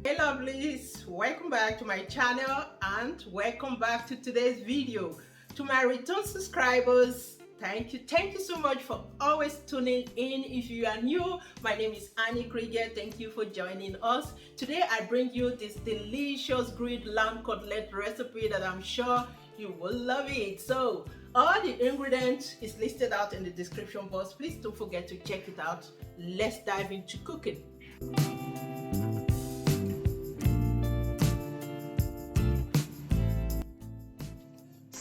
Hey lovelies, welcome back to my channel and welcome back to today's video. To my return subscribers, thank you so much for always tuning in. If you are new, my name is Annie Krieger. Thank you for joining us. Today I bring you this delicious grilled lamb cutlet recipe that I'm sure you will love it. So all the ingredients is listed out in the description box. Please don't forget to check it out. Let's dive into cooking.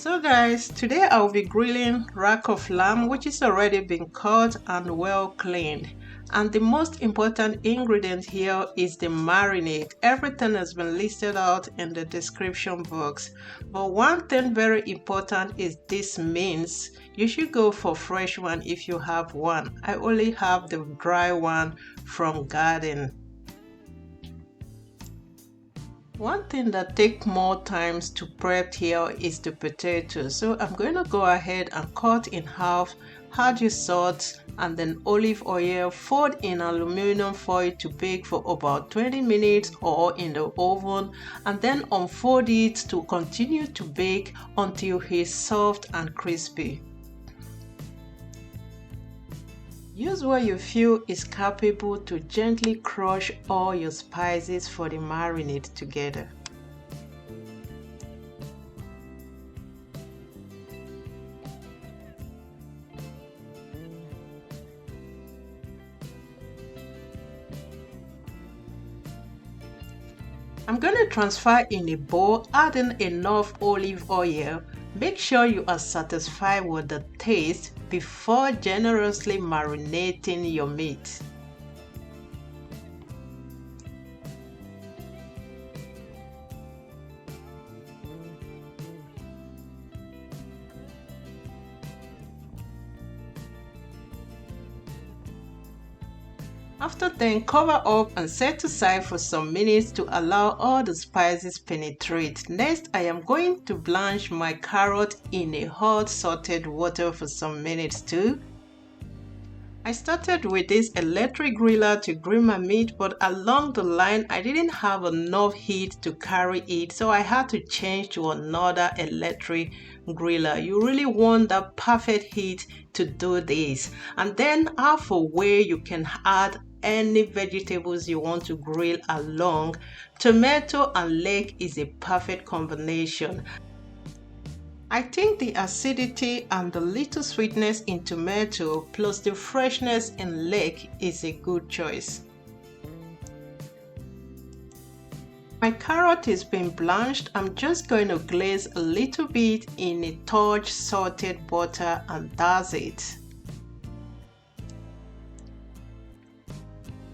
So guys, today I'll be grilling rack of lamb which is already been cut and well cleaned. And the most important ingredient here is the marinade. Everything has been listed out in the description box. But one thing very important is this mince. You should go for fresh one if you have one. I only have the dry one from garden. One thing that takes more times to prep here is the potatoes. So I'm going to go ahead and cut in half, add your salt and then olive oil, fold in aluminum foil to bake for about 20 minutes or in the oven, and then unfold it to continue to bake until it's soft and crispy. Use what you feel is capable to gently crush all your spices for the marinade together. I'm going to transfer in a bowl, adding enough olive oil. Make sure you are satisfied with the taste before generously marinating your meat. After then, cover up and set aside for some minutes to allow all the spices penetrate. Next, I am going to blanch my carrot in a hot salted water for some minutes too. I started with this electric griller to grill my meat, but along the line I didn't have enough heat to carry it, so I had to change to another electric griller. You really want that perfect heat to do this. And then halfway you can add any vegetables you want to grill along. Tomato and leek is a perfect combination. I think the acidity and the little sweetness in tomato plus the freshness in leek is a good choice. My carrot is being blanched. I'm just going to glaze a little bit in a touch salted butter and that's it.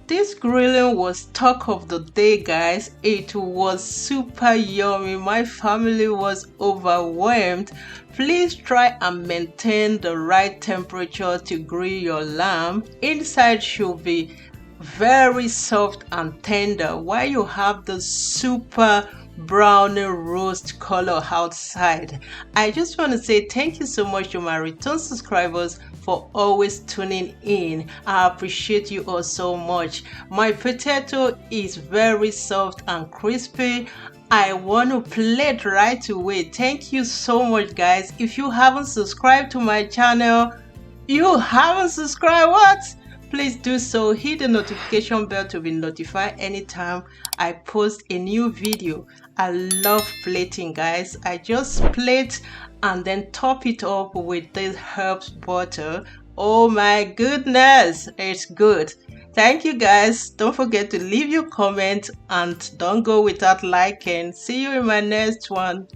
This grilling was talk of the day, guys. It was super yummy. My family was overwhelmed. Please try and maintain the right temperature to grill your lamb. Inside should be very soft and tender while you have the super browny roast color outside. I just want to say thank you so much to my return subscribers for always tuning in. I appreciate you all so much. My potato is very soft and crispy. I want to plate right away. Thank you so much, guys. If you haven't subscribed to my channel, what? Please do so. Hit the notification bell to be notified anytime I post a new video. I love plating, guys. I just plate and then top it up with this herbs butter. Oh my goodness, it's good. Thank you guys. Don't forget to leave your comment and don't go without liking. See you in my next one.